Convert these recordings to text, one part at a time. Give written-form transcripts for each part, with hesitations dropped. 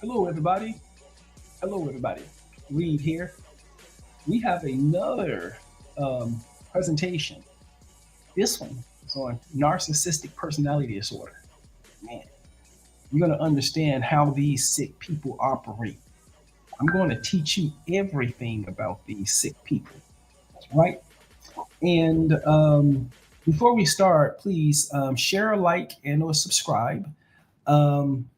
Hello, everybody. Hello, everybody. Reed here. We have another presentation. This one is on narcissistic personality disorder. Man, you're going to understand how these sick people operate. I'm going to teach you everything about these sick people. That's right. And before we start, please share a like and or subscribe. Um,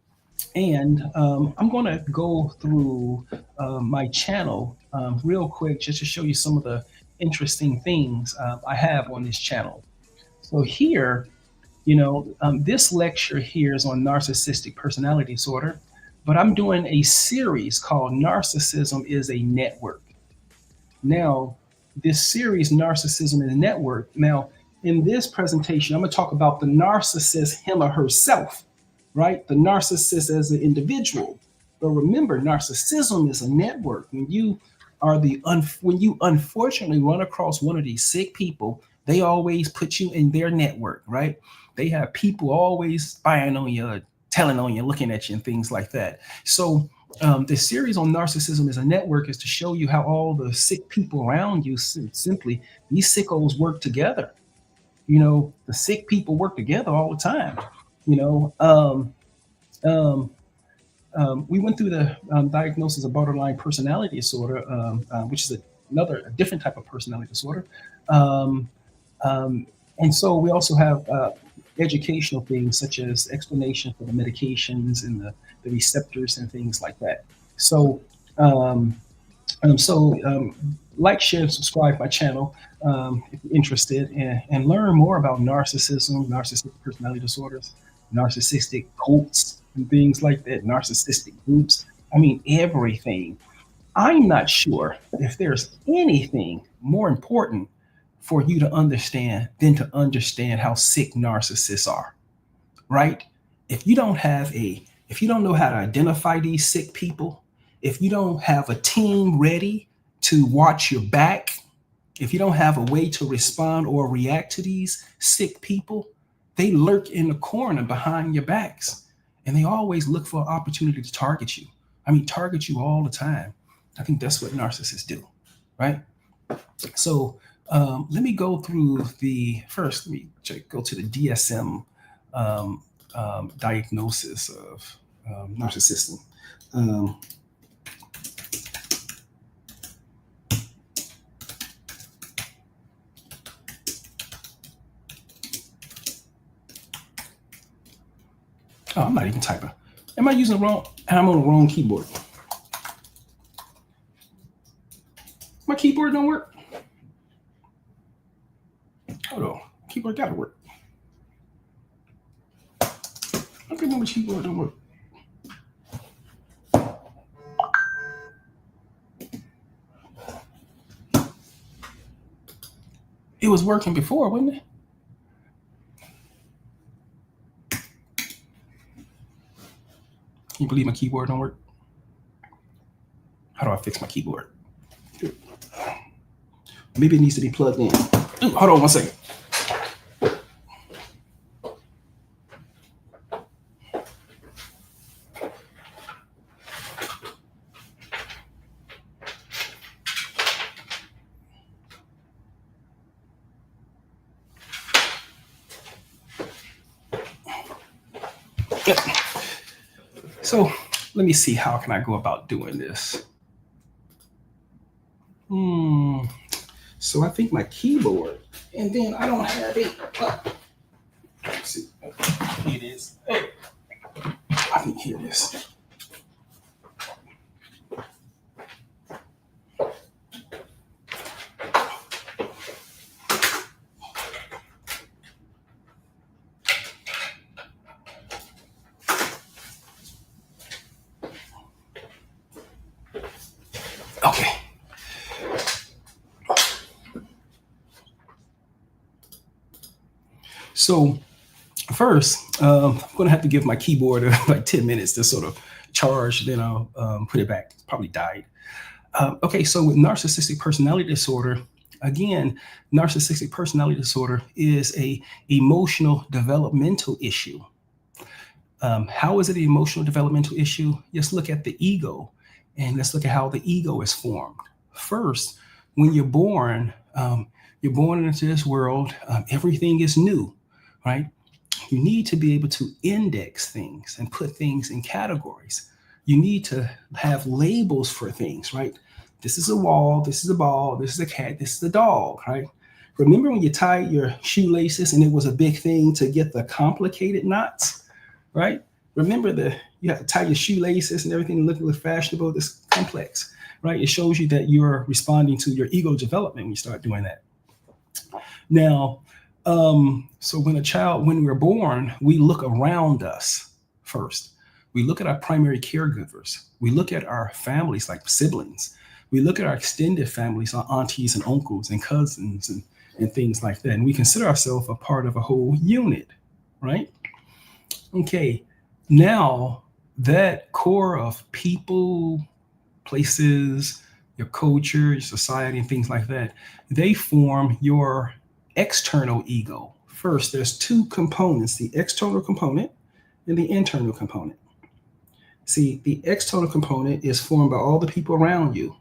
and I'm going to go through my channel real quick just to show you some of the interesting things I have on this channel. So here, this lecture here is on narcissistic personality disorder, but I'm doing a series called Narcissism is a Network. Now, this series, Narcissism is a Network. Now, in this presentation, I'm going to talk about the narcissist, him or herself, right? The narcissist as an individual. But remember, narcissism is a network. When you unfortunately run across one of these sick people, they always put you in their network, right? They have people always spying on you, telling on you, looking at you, and things like that. So the series on narcissism as a network is to show you how all the sick people around you, simply these sickos work together. The sick people work together all the time. We went through the diagnosis of borderline personality disorder, which is a different type of personality disorder. And so we also have educational things such as explanation for the medications and the receptors and things like that. So, like, share, and subscribe my channel if you're interested, and learn more about narcissism, narcissistic personality disorders, narcissistic cults, and things like that, narcissistic groups. I mean, everything. I'm not sure if there's anything more important for you to understand than to understand how sick narcissists are, right? If you don't know how to identify these sick people, if you don't have a team ready to watch your back, if you don't have a way to respond or react to these sick people, they lurk in the corner behind your backs, and they always look for an opportunity to target you. I mean, target you all the time. I think that's what narcissists do, right? So let me go through let me go to the DSM diagnosis of narcissism. Oh, I'm not even typing. Am I using the wrong? I'm on the wrong keyboard. My keyboard don't work. Hold on. Keyboard gotta work. How come my keyboard don't work? It was working before, wasn't it? Can you believe my keyboard don't work? How do I fix my keyboard? Maybe it needs to be plugged in. Ooh, hold on one second. So let me see, how can I go about doing this? So I think my keyboard, and then I don't have it. Let's see, here it is. Hey, I think here it is. Okay. So first, I'm going to have to give my keyboard like 10 minutes to sort of charge, then I'll put it back. It's probably died. Okay, so with narcissistic personality disorder, again, narcissistic personality disorder is a emotional developmental issue. How is it an emotional developmental issue? Just look at the ego, and let's look at how the ego is formed. First, when you're born into this world, everything is new, right? You need to be able to index things and put things in categories. You need to have labels for things, right? This is a wall, this is a ball, this is a cat, this is a dog, right? Remember when you tied your shoelaces and it was a big thing to get the complicated knots, right? Remember you have to tie your shoelaces and everything to look like this complex, right? It shows you that you're responding to your ego development when you start doing that. Now, so when we're born, we look around us first. We look at our primary caregivers. We look at our families like siblings. We look at our extended families, our aunties and uncles and cousins and things like that. And we consider ourselves a part of a whole unit, right? Okay, now that core of people, places, your culture, your society, and things like that, they form your external ego. First, there's two components, the external component and the internal component. See, the external component is formed by all the people around you,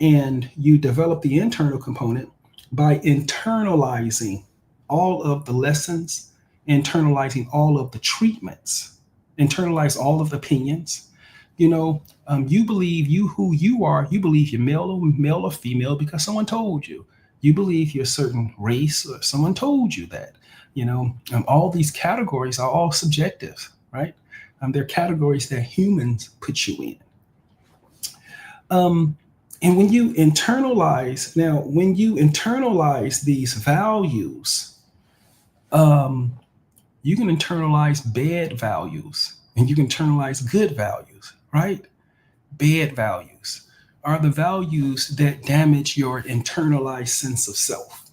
and you develop the internal component by internalizing all of the lessons, internalizing all of the treatments, internalize all of the opinions. You believe who you are. You believe you're male or female because someone told you. You believe you're a certain race or someone told you that. All these categories are all subjective, right? They're categories that humans put you in. And when you internalize these values, you can internalize bad values and you can internalize good values, right? Bad values are the values that damage your internalized sense of self.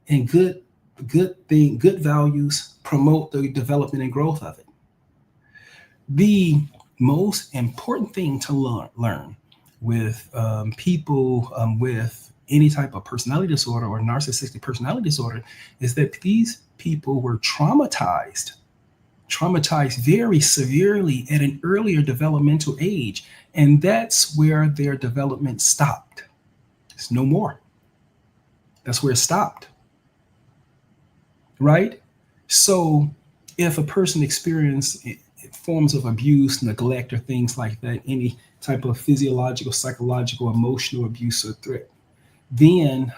And good values promote the development and growth of it. The most important thing to learn with people with any type of personality disorder or narcissistic personality disorder is that these people were traumatized very severely at an earlier developmental age. And that's where their development stopped. It's no more. That's where it stopped. Right? So if a person experienced forms of abuse, neglect, or things like that, any type of physiological, psychological, emotional abuse or threat, then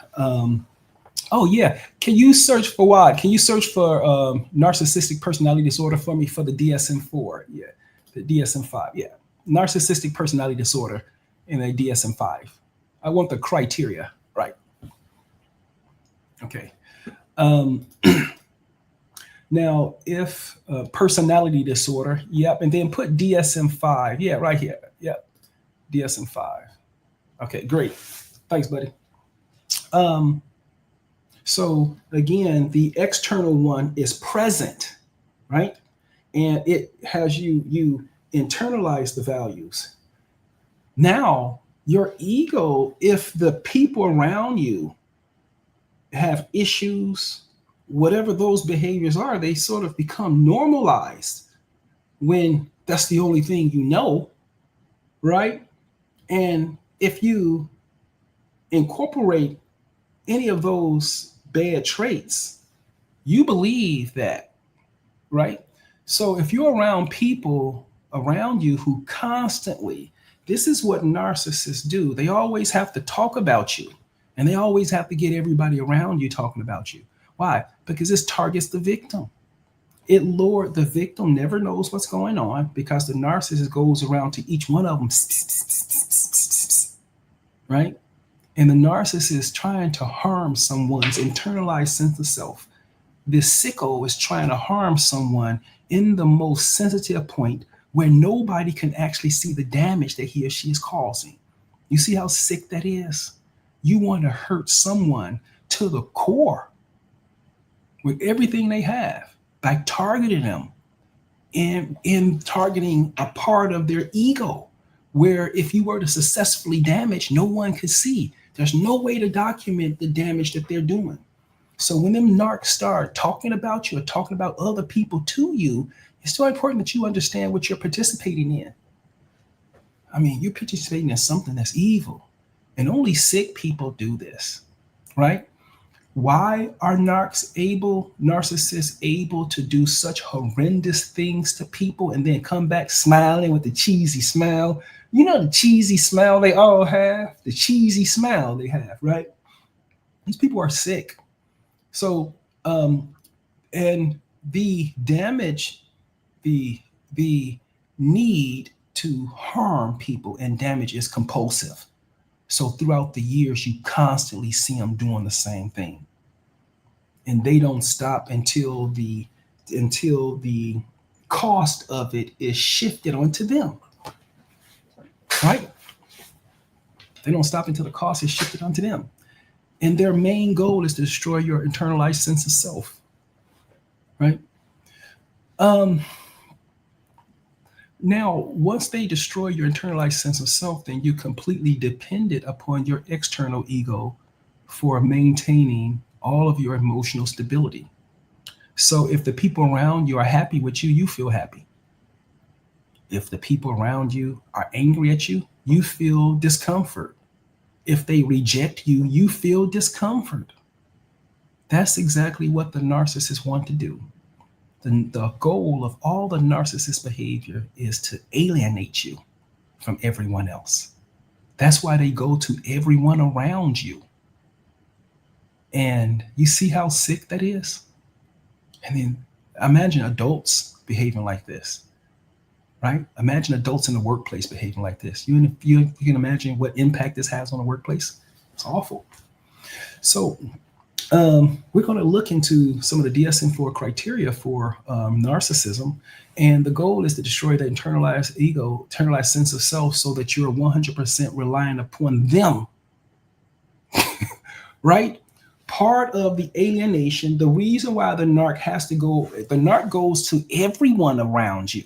can you search for what? Can you search for narcissistic personality disorder for me for the DSM-4? Yeah, the DSM-5. Yeah, narcissistic personality disorder in a DSM-5. I want the criteria, right? Okay. Now, if personality disorder, yep, and then put DSM-5. Yeah, right here. Yep, DSM-5. Okay, great. Thanks, buddy. So again, the external one is present, right? And it has you internalize the values. Now, your ego, if the people around you have issues, whatever those behaviors are, they sort of become normalized when that's the only thing you know, right? And if you incorporate any of those bad traits, you believe that, right? So if you're around people around you who constantly, this is what narcissists do. They always have to talk about you, and they always have to get everybody around you talking about you. Why? Because this targets the victim. The victim never knows what's going on because the narcissist goes around to each one of them, right? And the narcissist is trying to harm someone's internalized sense of self. This sicko is trying to harm someone in the most sensitive point where nobody can actually see the damage that he or she is causing. You see how sick that is? You want to hurt someone to the core with everything they have by targeting them and in targeting a part of their ego, where if you were to successfully damage, no one could see. There's no way to document the damage that they're doing. So when them narcs start talking about you or talking about other people to you, It's so important that you understand what you're participating in. I mean, you're participating in something that's evil. And only sick people do this, right? Why are narcissists able to do such horrendous things to people and then come back smiling with the cheesy smile? You know, the cheesy smile they all have, the cheesy smile they have, right? These people are sick. So, and the damage, the need to harm people and damage is compulsive. So throughout the years, you constantly see them doing the same thing, and they don't stop until the cost of it is shifted onto them. Right? They don't stop until the cost is shifted onto them, and their main goal is to destroy your internalized sense of self. Right? Now, once they destroy your internalized sense of self, then you're completely dependent upon your external ego for maintaining all of your emotional stability. So if the people around you are happy with you, you feel happy. If the people around you are angry at you, you feel discomfort. If they reject you, you feel discomfort. That's exactly what the narcissists want to do. The goal of all the narcissist behavior is to alienate you from everyone else. That's why they go to everyone around you. And you see how sick that is? And then imagine adults behaving like this, right? Imagine adults in the workplace behaving like this. You can imagine what impact this has on the workplace. It's awful. So we're going to look into some of the DSM-4 criteria for narcissism. And the goal is to destroy the internalized ego, internalized sense of self, so that you're 100% reliant upon them. Right? Part of the alienation, the reason why the narc goes to everyone around you.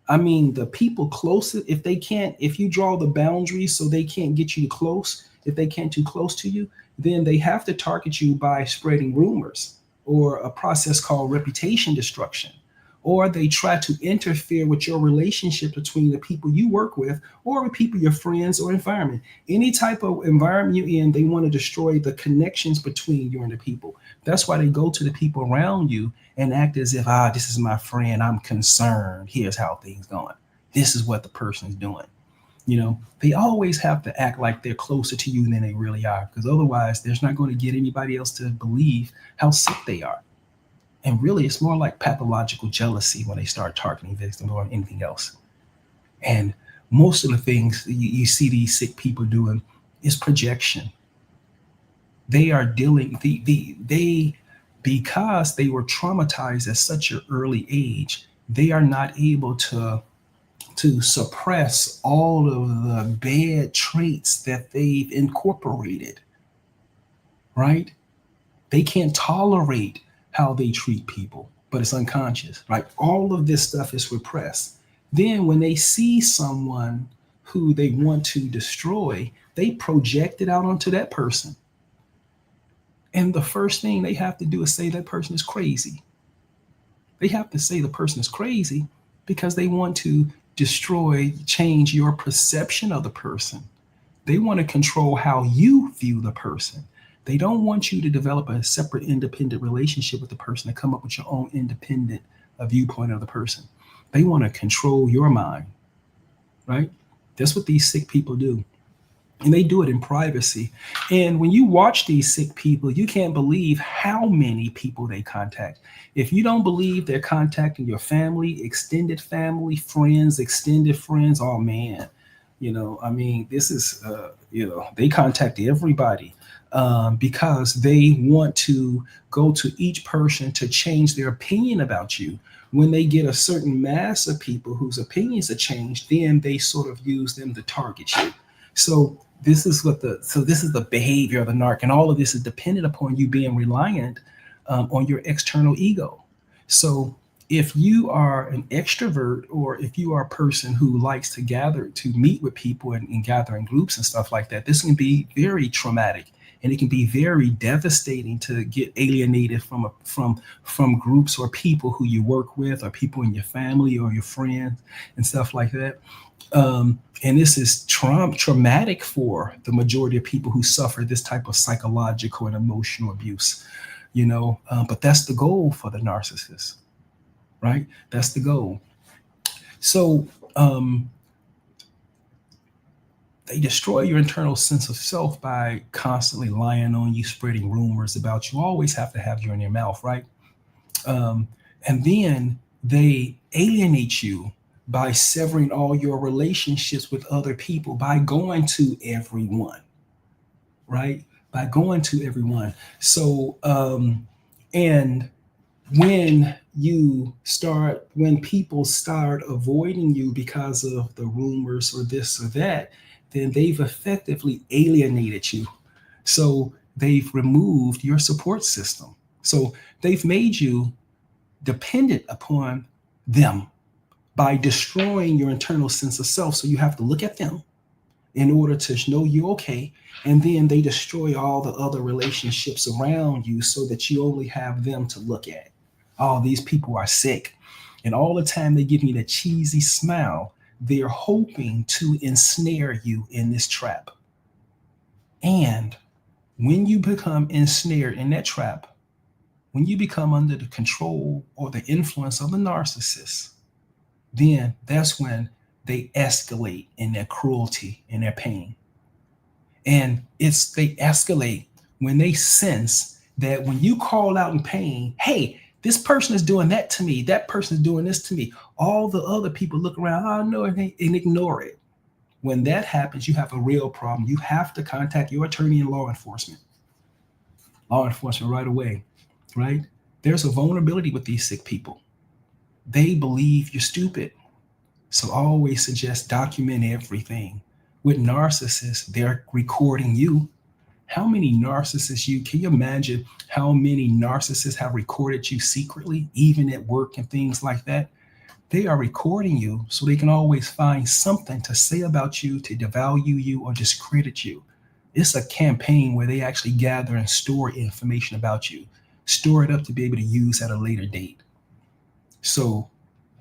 I mean, the people closest, if you draw the boundaries so they can't get you close, if they can't too close to you, then they have to target you by spreading rumors or a process called reputation destruction. Or they try to interfere with your relationship between the people you work with or with people, your friends or environment. Any type of environment you're in, they want to destroy the connections between you and the people. That's why they go to the people around you and act as if, this is my friend, I'm concerned, here's how things going. This is what the person is doing. You know, they always have to act like they're closer to you than they really are, because otherwise there's not going to get anybody else to believe how sick they are. And really, it's more like pathological jealousy when they start targeting victims or anything else. And most of the things you see these sick people doing is projection. They are dealing, because they were traumatized at such an early age, they are not able to suppress all of the bad traits that they've incorporated, right? They can't tolerate how they treat people, but it's unconscious, right? All of this stuff is repressed. Then when they see someone who they want to destroy, they project it out onto that person. And the first thing they have to do is say that person is crazy. They have to say the person is crazy because they want to change your perception of the person. They want to control how you view the person. They don't want you to develop a separate, independent relationship with the person and come up with your own independent viewpoint of the person. They want to control your mind, right? That's what these sick people do. And they do it in privacy. And when you watch these sick people, you can't believe how many people they contact. If you don't believe they're contacting your family, extended family, friends, extended friends, oh man, this is, they contact everybody because they want to go to each person to change their opinion about you. When they get a certain mass of people whose opinions are changed, then they sort of use them to target you. So this is the behavior of the narc, and all of this is dependent upon you being reliant on your external ego. So if you are an extrovert, or if you are a person who likes to meet with people and gather in groups and stuff like that, this can be very traumatic. and it can be very devastating to get alienated from groups or people who you work with, or people in your family or your friends and stuff like that. And this is traumatic for the majority of people who suffer this type of psychological and emotional abuse, but that's the goal for the narcissist, right? That's the goal. So they destroy your internal sense of self by constantly lying on you, spreading rumors about you. Always have to have you in your mouth, right? And then they alienate you by severing all your relationships with other people, by going to everyone, right? By going to everyone. So, and when people start avoiding you because of the rumors or this or that, then they've effectively alienated you. So they've removed your support system. So they've made you dependent upon them by destroying your internal sense of self. So you have to look at them in order to know you're okay. And then they destroy all the other relationships around you so that you only have them to look at. Oh, these people are sick. And all the time they give me that cheesy smile. They're hoping to ensnare you in this trap. And when you become ensnared in that trap, when you become under the control or the influence of the narcissist, then that's when they escalate in their cruelty and their pain. And they escalate when they sense that when you call out in pain, hey, this person is doing that to me, that person is doing this to me, all the other people look around, oh no, and ignore it. When that happens, you have a real problem. You have to contact your attorney and law enforcement right away, right? There's a vulnerability with these sick people. They believe you're stupid. So I always suggest document everything. With narcissists, they're recording you. How many narcissists can you imagine how many narcissists have recorded you secretly, even at work and things like that? They are recording you so they can always find something to say about you, to devalue you or discredit you. It's a campaign where they actually gather and store information about you, store it up to be able to use at a later date. So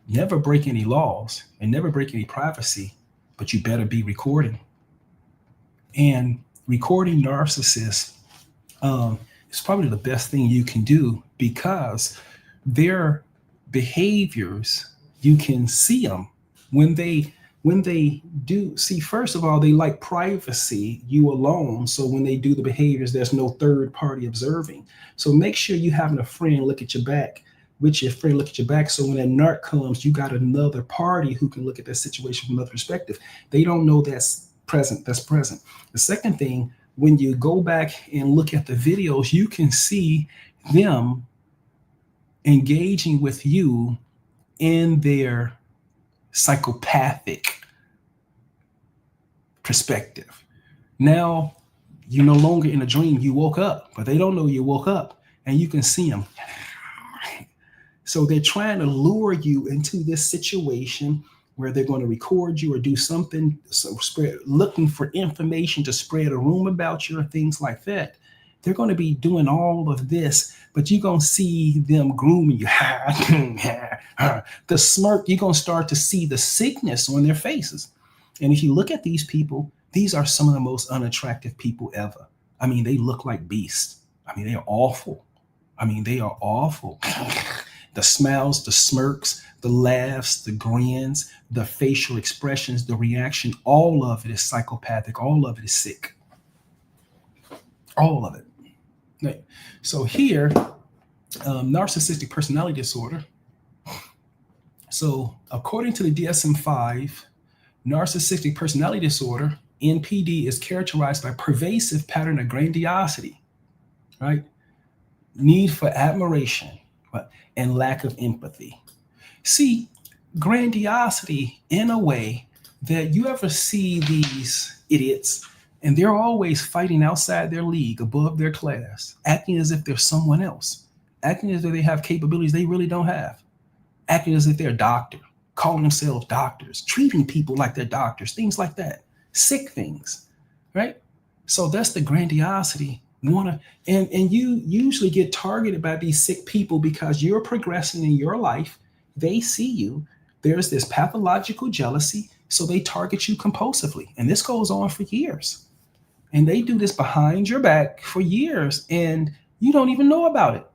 never break any laws and never break any privacy, but you better be recording. And recording narcissists is probably the best thing you can do, because their behaviors, you can see them when they do. See, first of all, they like privacy, you alone. So when they do the behaviors, there's no third party observing. So make sure you having a friend look at your back. With your friend look at your back, so when that narc comes, you got another party who can look at that situation from another perspective. They don't know that's present. The second thing, when you go back and look at the videos, you can see them engaging with you in their psychopathic perspective. Now, you're no longer in a dream. You woke up, but they don't know you woke up, and you can see them. So they're trying to lure you into this situation where they're going to record you or do something, looking for information to spread a rumor about you or things like that. They're going to be doing all of this, but you're going to see them grooming you. The smirk, you're going to start to see the sickness on their faces. And if you look at these people, these are some of the most unattractive people ever. I mean, they look like beasts. I mean, they're awful. They are awful. The smiles, the smirks, the laughs, the grins, the facial expressions, the reaction, all of it is psychopathic. All of it is sick. All of it. Right. So here, narcissistic personality disorder. So according to the DSM-5, narcissistic personality disorder, NPD, is characterized by pervasive pattern of grandiosity, right? Need for admiration, and lack of empathy. See, grandiosity in a way that you ever see these idiots, and they're always fighting outside their league, above their class, acting as if they're someone else, acting as if they have capabilities they really don't have, acting as if they're a doctor, calling themselves doctors, treating people like they're doctors, things like that, sick things, right? So that's the grandiosity wanna and you usually get targeted by these sick people because you're progressing in your life. They see you. There's this pathological jealousy, so they target you compulsively. And this goes on for years. And they do this behind your back for years, and you don't even know about it.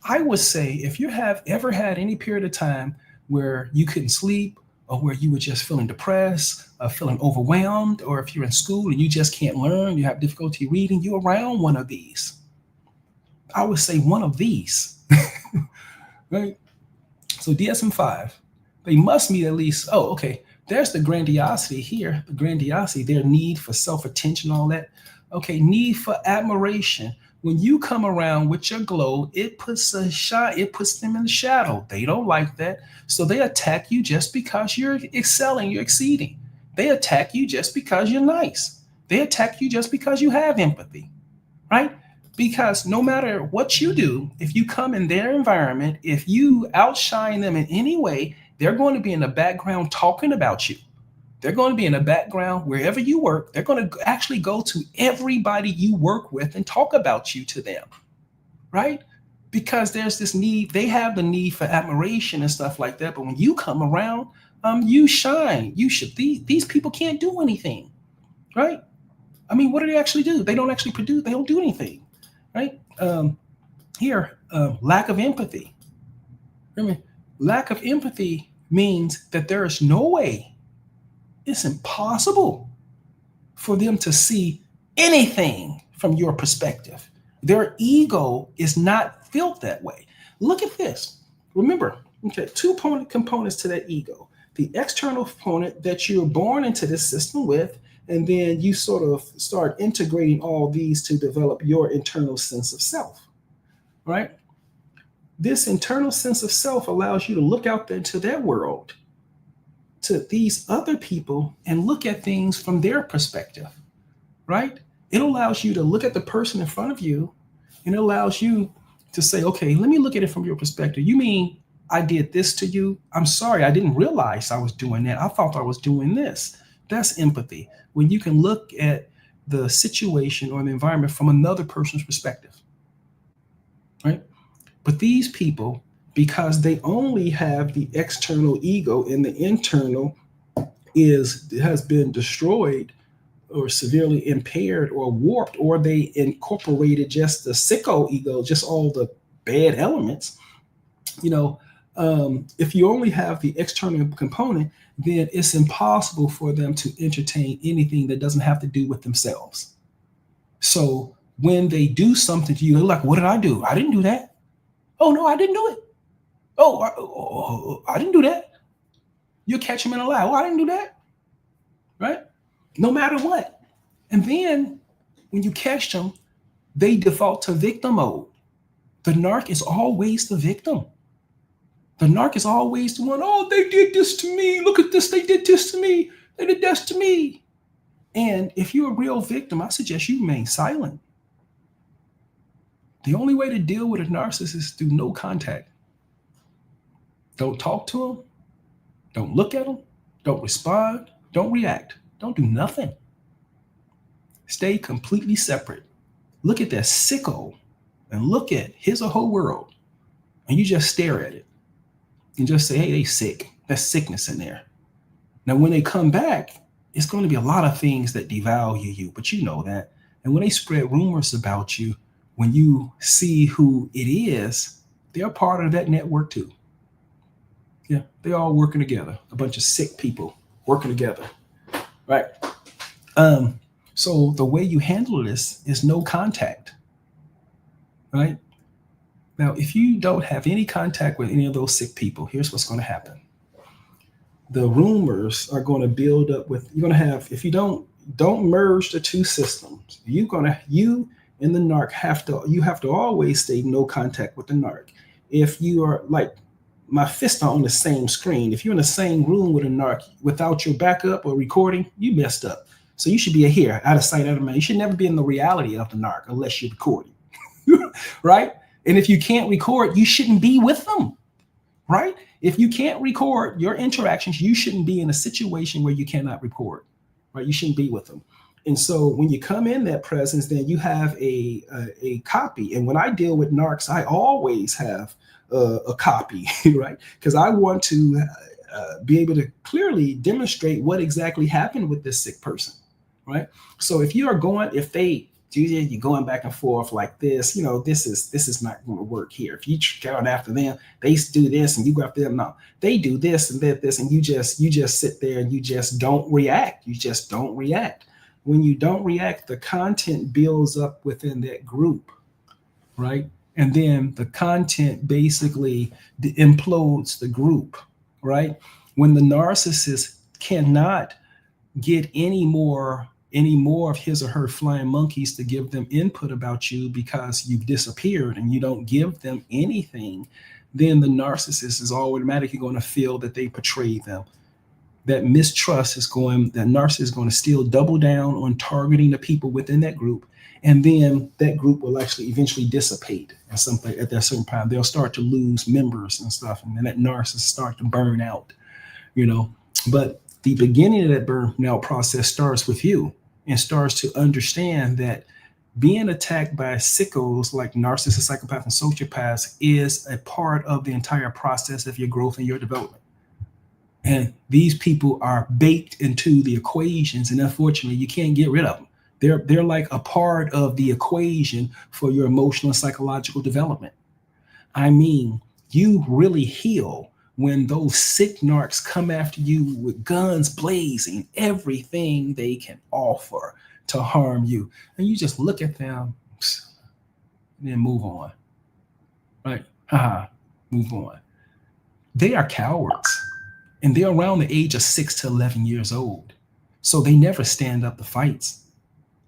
I would say if you have ever had any period of time where you couldn't sleep, or where you were just feeling depressed, feeling overwhelmed, or if you're in school and you just can't learn, you have difficulty reading, you're around one of these. I would say one of these, right? So DSM-5, they must meet at least, oh, okay, there's the grandiosity here, the grandiosity, their need for self-attention, all that. Okay, need for admiration. When you come around with your glow, it puts a shine, it puts them in the shadow. They don't like that. So they attack you just because you're excelling, you're exceeding. They attack you just because you're nice. They attack you just because you have empathy, right? Because no matter what you do, if you come in their environment, if you outshine them in any way, they're going to be in the background talking about you. They're going to be in the background wherever you work. They're going to actually go to everybody you work with and talk about you to them, right? Because there's this need, they have the need for admiration and stuff like that. But when you come around, you shine. You should. These people can't do anything, right? I mean, what do they actually do? They don't actually produce. They don't do anything, right? Lack of empathy. I mean, lack of empathy means that there is no way. It's impossible for them to see anything from your perspective. Their ego is not built that way. Look at this. Remember, okay, two components to that ego. The external component that you're born into this system with, and then you sort of start integrating all these to develop your internal sense of self, right? This internal sense of self allows you to look out into their world, to these other people, and look at things from their perspective, right? It allows you to look at the person in front of you, and it allows you to say, okay, let me look at it from your perspective. You mean I did this to you? I'm sorry, I didn't realize I was doing that. I thought I was doing this. That's empathy. When you can look at the situation or the environment from another person's perspective, right? But these people, because they only have the external ego and the internal has been destroyed or severely impaired or warped, or they incorporated just the sicko ego, just all the bad elements. If you only have the external component, then it's impossible for them to entertain anything that doesn't have to do with themselves. So when they do something to you, they're like, what did I do? I didn't do that. Oh, no, I didn't do it. I didn't do that. You catch them in a lie. Oh, I didn't do that. Right? No matter what. And then when you catch them, they default to victim mode. The narc is always the victim. The narc is always the one, oh, they did this to me. Look at this. They did this to me. They did this to me. And if you're a real victim, I suggest you remain silent. The only way to deal with a narcissist is through no contact. Don't talk to them. Don't look at them. Don't respond. Don't react. Don't do nothing. Stay completely separate. Look at that sicko and look at his or her world. And you just stare at it and just say, hey, they sick. There's sickness in there. Now, when they come back, it's going to be a lot of things that devalue you, but you know that. And when they spread rumors about you, when you see who it is, they're part of that network too. Yeah, they're all working together. A bunch of sick people working together, right? So the way you handle this is no contact, right? Now, if you don't have any contact with any of those sick people, here's what's going to happen. The rumors are going to build up with, you're going to have, if you don't merge the two systems, you and the narc have to always stay no contact with the narc. If you are like, my fists are on the same screen. If you're in the same room with a narc without your backup or recording, you messed up. So you should be here, out of sight, out of mind. You should never be in the reality of the narc unless you're recording, right? And if you can't record, you shouldn't be with them, right? If you can't record your interactions, you shouldn't be in a situation where you cannot record, right? You shouldn't be with them. And so when you come in that presence, then you have a copy. And when I deal with narcs, I always have a copy, right? Because I want to be able to clearly demonstrate what exactly happened with this sick person, right? So if you are going, if they you're going back and forth like this, this is not going to work here. If you go out after them, they do this and you go after them. No, they do this and this, and you just sit there and you just don't react. You just don't react. When you don't react, the content builds up within that group, right? And then the content basically implodes the group, right? When the narcissist cannot get any more of his or her flying monkeys to give them input about you because you've disappeared and you don't give them anything, then the narcissist is automatically going to feel that they betrayed them. That mistrust that narcissist is going to still double down on targeting the people within that group. And then that group will actually eventually dissipate at that certain time. They'll start to lose members and stuff. And then that narcissist start to burn out, But the beginning of that burnout process starts with you and starts to understand that being attacked by sickos like narcissists, psychopaths, and sociopaths is a part of the entire process of your growth and your development. And these people are baked into the equations, and unfortunately, you can't get rid of them. They're like a part of the equation for your emotional and psychological development. I mean, you really heal when those sick narcs come after you with guns blazing, everything they can offer to harm you. And you just look at them and then move on. Right? Move on. They are cowards. And they're around the age of 6 to 11 years old. So they never stand up to fights.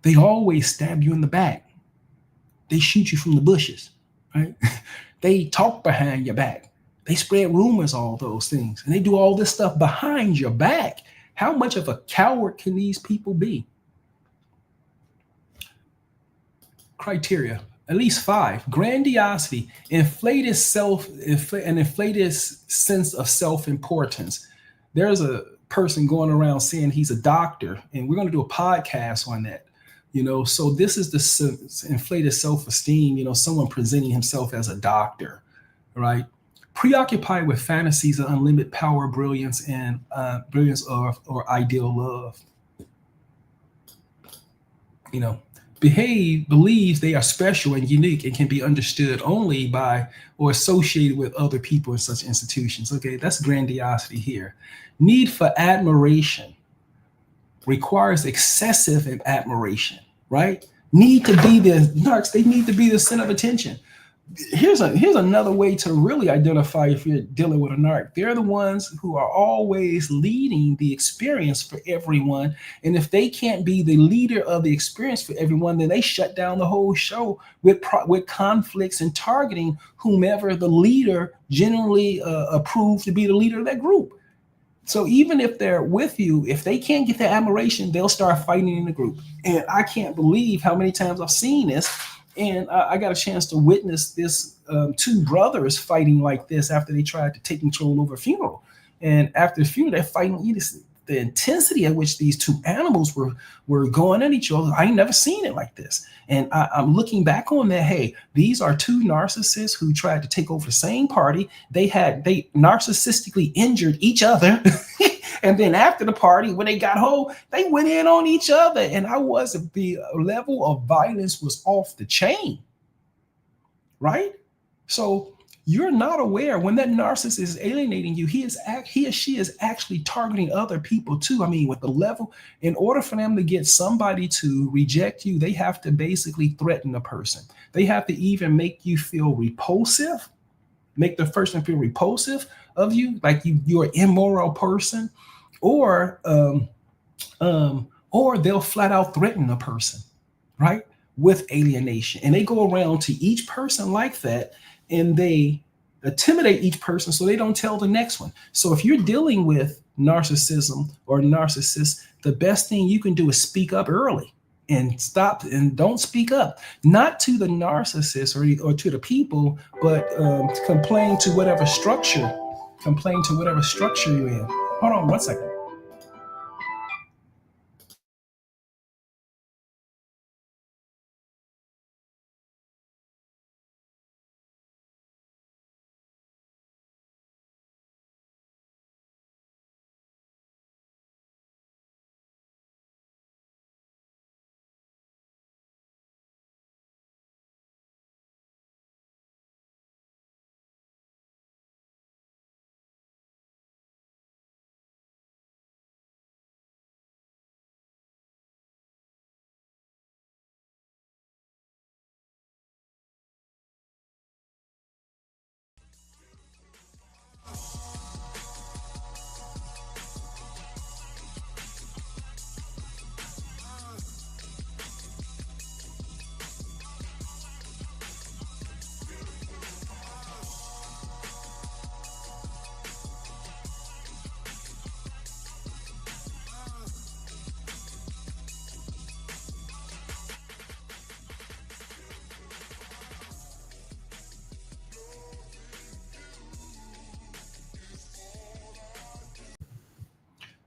They always stab you in the back. They shoot you from the bushes, right? They talk behind your back. They spread rumors, all those things. And they do all this stuff behind your back. How much of a coward can these people be? Criteria. At least 5. Grandiosity, an inflated sense of self-importance. There's a person going around saying he's a doctor, and we're going to do a podcast on that. So this is the inflated self-esteem, someone presenting himself as a doctor, right? Preoccupied with fantasies of unlimited power, brilliance, and or ideal love. Believes they are special and unique and can be understood only by or associated with other people in such institutions. Okay, that's grandiosity here. Need for admiration requires excessive admiration, right? Need to be the narcs. They need to be the center of attention. Here's another way to really identify if you're dealing with a narc. They're the ones who are always leading the experience for everyone. And if they can't be the leader of the experience for everyone, then they shut down the whole show with conflicts and targeting whomever the leader generally approved to be the leader of that group. So even if they're with you, if they can't get the admiration, they'll start fighting in the group. And I can't believe how many times I've seen this. And I got a chance to witness this 2 brothers fighting like this after they tried to take control over a funeral. And after the funeral, they're fighting. The intensity at which these 2 animals were going at each other, I ain't never seen it like this. And I'm looking back on that. Hey, these are 2 narcissists who tried to take over the same party. They narcissistically injured each other. And then after the party, when they got home, they went in on each other. And the level of violence was off the chain, right? So you're not aware when that narcissist is alienating you, he or she is actually targeting other people too. I mean, with the level, in order for them to get somebody to reject you, they have to basically threaten the person. They have to even make you feel repulsive, make the person feel repulsive of you, like you're an immoral person, or they'll flat out threaten a person, right? With alienation. And they go around to each person like that, and they intimidate each person so they don't tell the next one. So if you're dealing with narcissism or narcissists, the best thing you can do is speak up early and stop and don't speak up, not to the narcissist or to the people, but complain to whatever structure you're in. Hold on one second.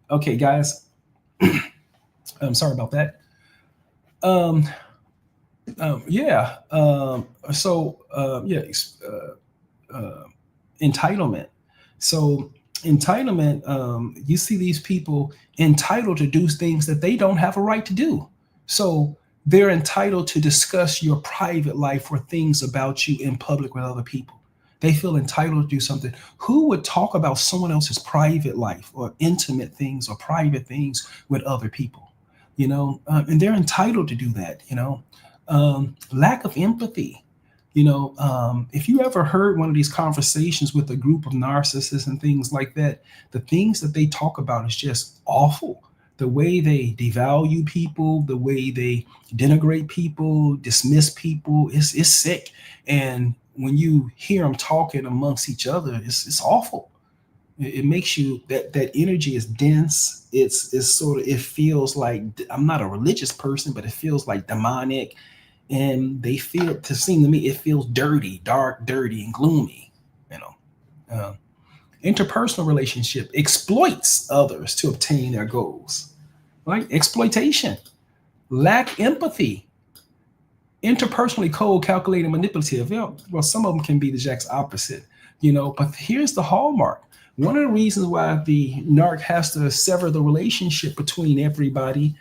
Okay, guys. I'm sorry about that. Um, yeah. Yeah. Entitlement. So entitlement. You see these people entitled to do things that they don't have a right to do. So they're entitled to discuss your private life or things about you in public with other people. They feel entitled to do something. Who would talk about someone else's private life or intimate things or private things with other people? And they're entitled to do that. Lack of empathy. If you ever heard one of these conversations with a group of narcissists and things like that, the things that they talk about is just awful. The way they devalue people, the way they denigrate people, dismiss people, it's sick. And when you hear them talking amongst each other, it's awful. It makes you that energy is dense. It's sort of, it feels like, I'm not a religious person, but it feels like demonic. And they feel, to seem to me, it feels dirty, dark, dirty, and gloomy. You know, interpersonal relationship exploits others to obtain their goals. Right? Exploitation, lack empathy, interpersonally cold, calculated, manipulative. Well, some of them can be the exact opposite. But here's the hallmark. One of the reasons why the narc has to sever the relationship between everybody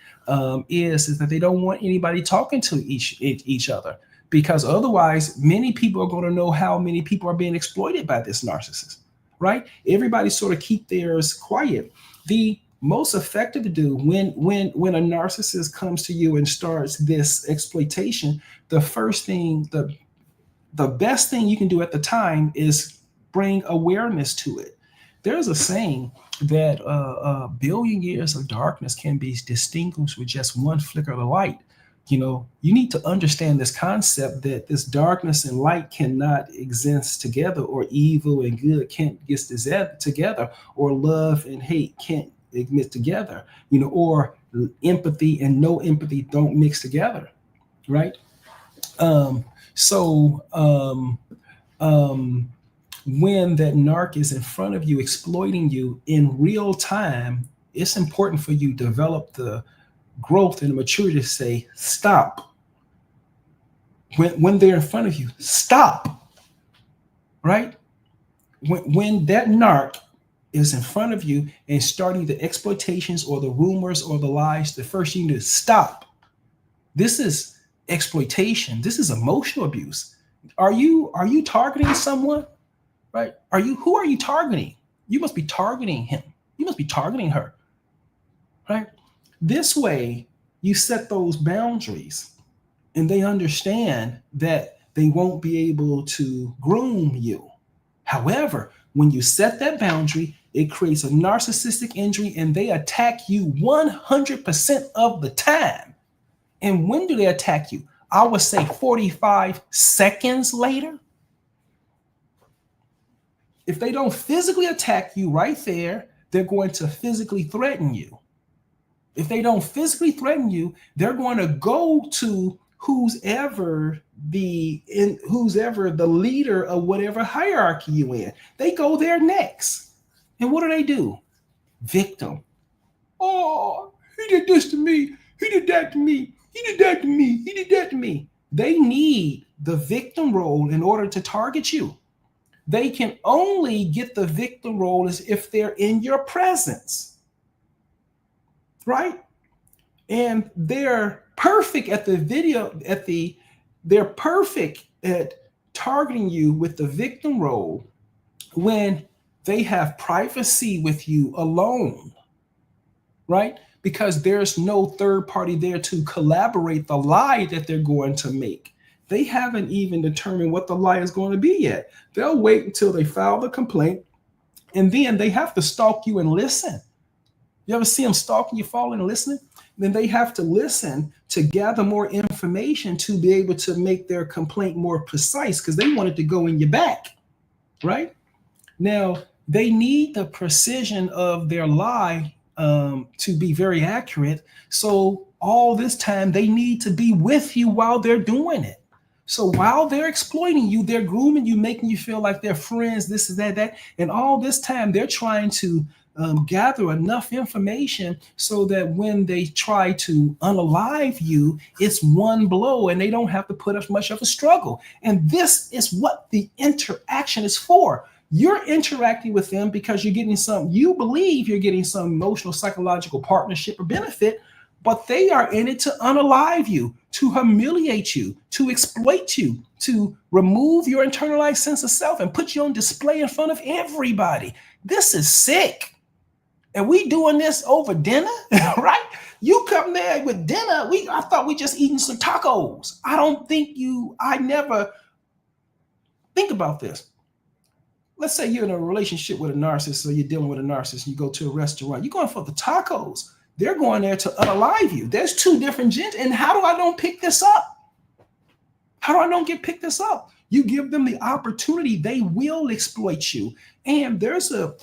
is that they don't want anybody talking to each other, because otherwise many people are going to know how many people are being exploited by this narcissist, right? Everybody sort of keep theirs quiet. The most effective to do when a narcissist comes to you and starts this exploitation, the first thing, the best thing you can do at the time is bring awareness to it. There's a saying that a billion years of darkness can be distinguished with just one flicker of the light. You need to understand this concept that this darkness and light cannot exist together, or evil and good can't get together, or love and hate can't exist together, or empathy and no empathy don't mix together, right? So when that narc is in front of you exploiting you in real time, it's important for you to develop the growth and the maturity to say stop. When they're in front of you, stop. Right? When that narc is in front of you and starting the exploitations or the rumors or the lies, the first thing you do is stop. This is exploitation. This is emotional abuse. Are you targeting someone? Right? Who are you targeting? You must be targeting him. You must be targeting her. Right? This way, you set those boundaries and they understand that they won't be able to groom you. However, when you set that boundary, it creates a narcissistic injury and they attack you 100% of the time. And when do they attack you? I would say 45 seconds later. If they don't physically attack you right there, they're going to physically threaten you. If they don't physically threaten you, they're going to go to who's ever the leader of whatever hierarchy you in. They go there next. And what do? Victim. Oh, he did this to me. He did that to me. He did that to me. He did that to me. They need the victim role in order to target you. They can only get the victim role as if they're in your presence, right? And they're perfect at they're perfect at targeting you with the victim role when they have privacy with you alone, right? Because there's no third party there to collaborate the lie that they're going to make. They haven't even determined what the lie is going to be yet. They'll wait until they file the complaint, and then they have to stalk you and listen. You ever see them stalking you, following and listening? Then they have to listen to gather more information to be able to make their complaint more precise, because they want it to go in your back, right? Now, they need the precision of their lie to be very accurate. So all this time, they need to be with you while they're doing it. So while they're exploiting you, they're grooming you, making you feel like they're friends, this is that. And all this time, they're trying to gather enough information so that when they try to unalive you, it's one blow and they don't have to put up much of a struggle. And this is what the interaction is for. You're interacting with them because you're getting some, you believe you're getting some emotional, psychological partnership or benefit, but they are in it to unalive you, to humiliate you, to exploit you, to remove your internalized sense of self and put you on display in front of everybody. This is sick. And we doing this over dinner, right? You come there with dinner. I thought we just eating some tacos. I never think about this. Let's say you're in a relationship with a narcissist, or you're dealing with a narcissist, and you go to a restaurant. You're going for the tacos. They're going there to unalive you. There's two different genders. And how do I don't pick this up? How do I don't get picked this up? You give them the opportunity, they will exploit you. And there's a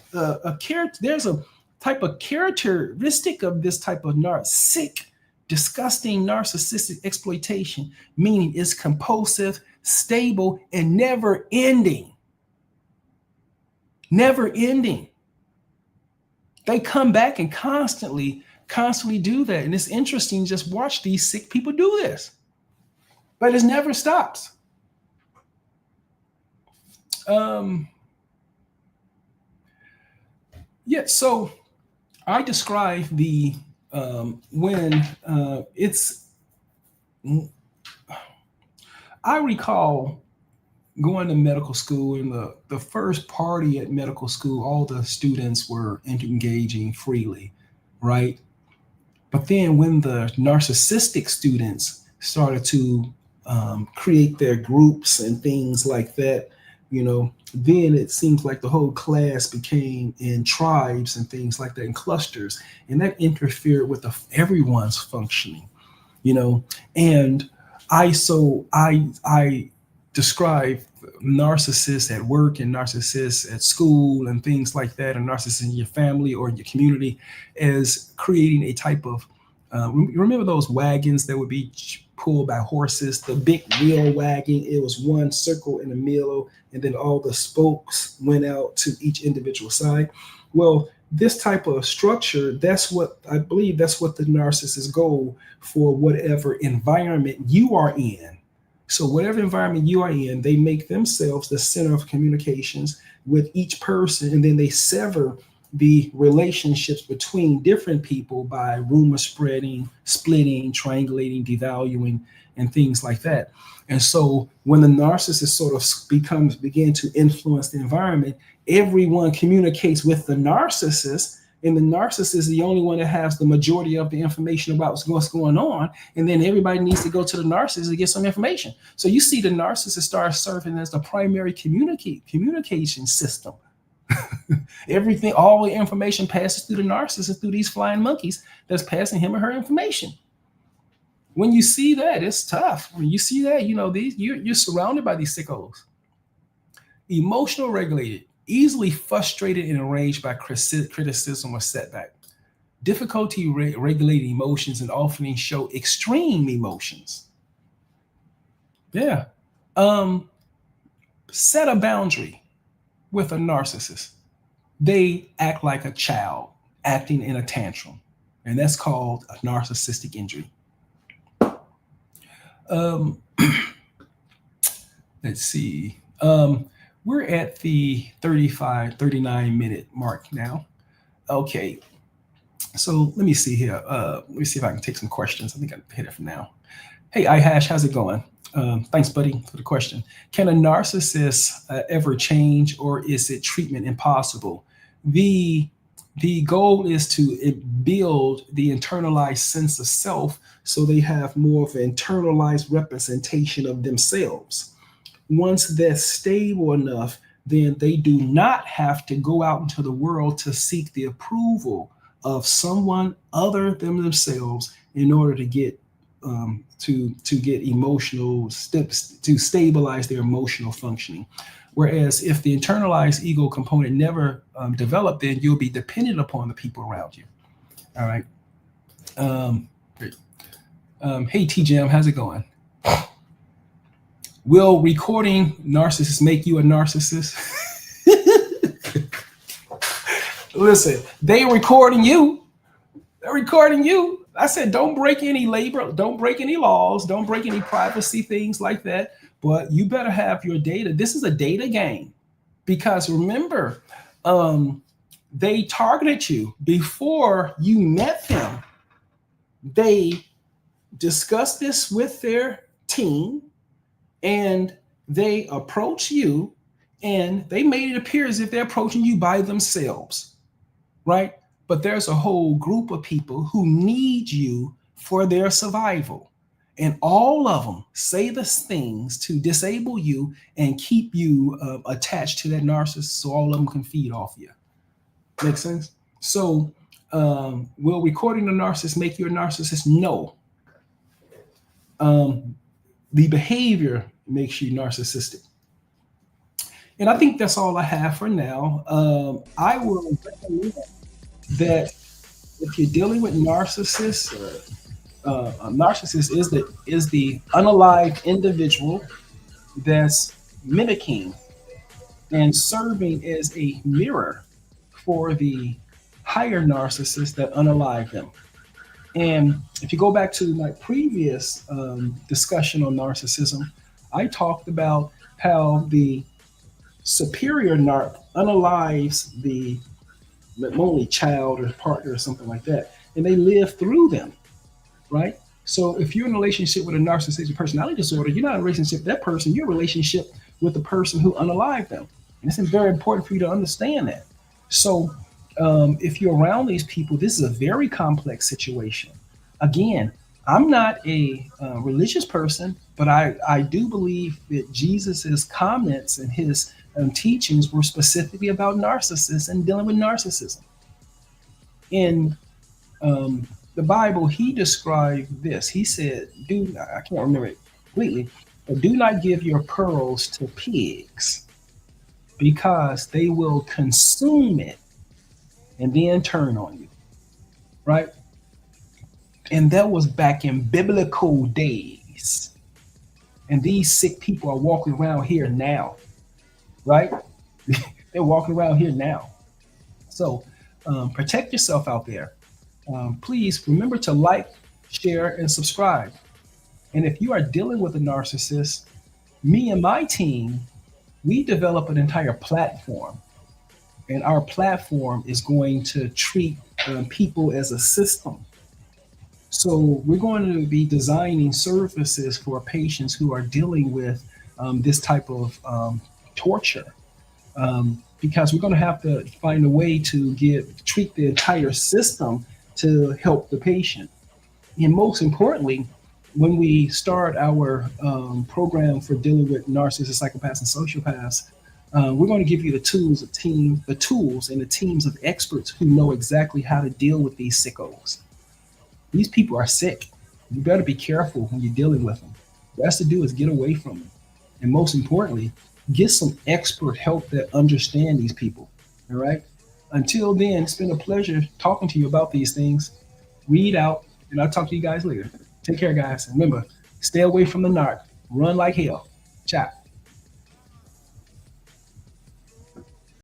type of characteristic of this type of sick, disgusting narcissistic exploitation, meaning it's compulsive, stable, and never ending. Never ending. They come back and constantly do that. And it's interesting, just watch these sick people do this. But it never stops. So I describe the I recall going to medical school, and the first party at medical school, all the students were engaging freely, right? But then when the narcissistic students started to create their groups and things like that, then it seems like the whole class became in tribes and things like that, in clusters, and that interfered with everyone's functioning, and I describe narcissists at work and narcissists at school and things like that, and narcissists in your family or in your community as creating a type of, remember those wagons that would be pulled by horses, the big wheel wagon? It was one circle in the middle, and then all the spokes went out to each individual side. Well, this type of structure, that's what the narcissist's goal for whatever environment you are in. So whatever environment you are in, they make themselves the center of communications with each person, and then they sever the relationships between different people by rumor spreading, splitting, triangulating, devaluing, and things like that. And so when the narcissist sort of begin to influence the environment, everyone communicates with the narcissist, and the narcissist is the only one that has the majority of the information about what's going on. And then everybody needs to go to the narcissist to get some information. So you see the narcissist start serving as the primary communication system. Everything, all the information passes through the narcissist, through these flying monkeys that's passing him or her information. When you see that, it's tough. When you see that, you're surrounded by these sickos. Emotional regulated, easily frustrated and enraged by criticism or setback. Difficulty regulating emotions and often show extreme emotions. Yeah. Set a boundary with a narcissist. They act like a child acting in a tantrum, and that's called a narcissistic injury. Let's see. We're at the 39 minute mark now. Okay. So let me see here. Let me see if I can take some questions. I think I hit it for now. Hey, iHash, how's it going? Thanks, buddy, for the question. Can a narcissist ever change, or is it treatment impossible? The goal is to build the internalized sense of self so they have more of an internalized representation of themselves. Once that's stable enough, then they do not have to go out into the world to seek the approval of someone other than themselves in order to get get emotional steps to stabilize their emotional functioning. Whereas if the internalized ego component never developed, then you'll be dependent upon the people around you. All right. Great. Hey, T-Jam, how's it going? Will recording narcissists make you a narcissist? Listen, they recording you. They're recording you. I said, don't break any labor, don't break any laws, don't break any privacy things like that. But you better have your data. This is a data game because remember, they targeted you before you met them. They discussed this with their team and they approach you and they made it appear as if they're approaching you by themselves, right? But there's a whole group of people who need you for their survival. And all of them say the things to disable you and keep you attached to that narcissist so all of them can feed off you. Make sense? So, will recording a narcissist make you a narcissist? No. The behavior makes you narcissistic. And I think that's all I have for now. I will recommend that if you're dealing with narcissists, a narcissist is the unalived individual that's mimicking and serving as a mirror for the higher narcissists that unalive them. And if you go back to my previous discussion on narcissism, I talked about how the superior narc unalives the only child or partner or something like that, and they live through them, right? So if you're in a relationship with a narcissistic personality disorder, you're not in a relationship with that person, you're in a relationship with the person who unalived them. And it's very important for you to understand that. So if you're around these people, this is a very complex situation. Again, I'm not a religious person, but I do believe that Jesus's comments and his teachings were specifically about narcissists and dealing with narcissism. In the Bible, he described this. He said, I can't remember it completely, but do not give your pearls to pigs because they will consume it and then turn on you, right? And that was back in biblical days. And these sick people are walking around here now, right? They're walking around here now. So protect yourself out there. Please remember to like, share, and subscribe. And if you are dealing with a narcissist, me and my team, we develop an entire platform. And our platform is going to treat people as a system. So we're going to be designing services for patients who are dealing with this type of torture. Because we're going to have to find a way to treat the entire system to help the patient. And most importantly, when we start our program for dealing with narcissists, psychopaths, and sociopaths, we're going to give you the tools and the teams of experts who know exactly how to deal with these sickos. These people are sick. You better be careful when you're dealing with them. Best to do is get away from them. And most importantly, get some expert help that understand these people. All right. Until then, it's been a pleasure talking to you about these things. Read out, and I'll talk to you guys later. Take care, guys. And remember, stay away from the narc. Run like hell. Ciao.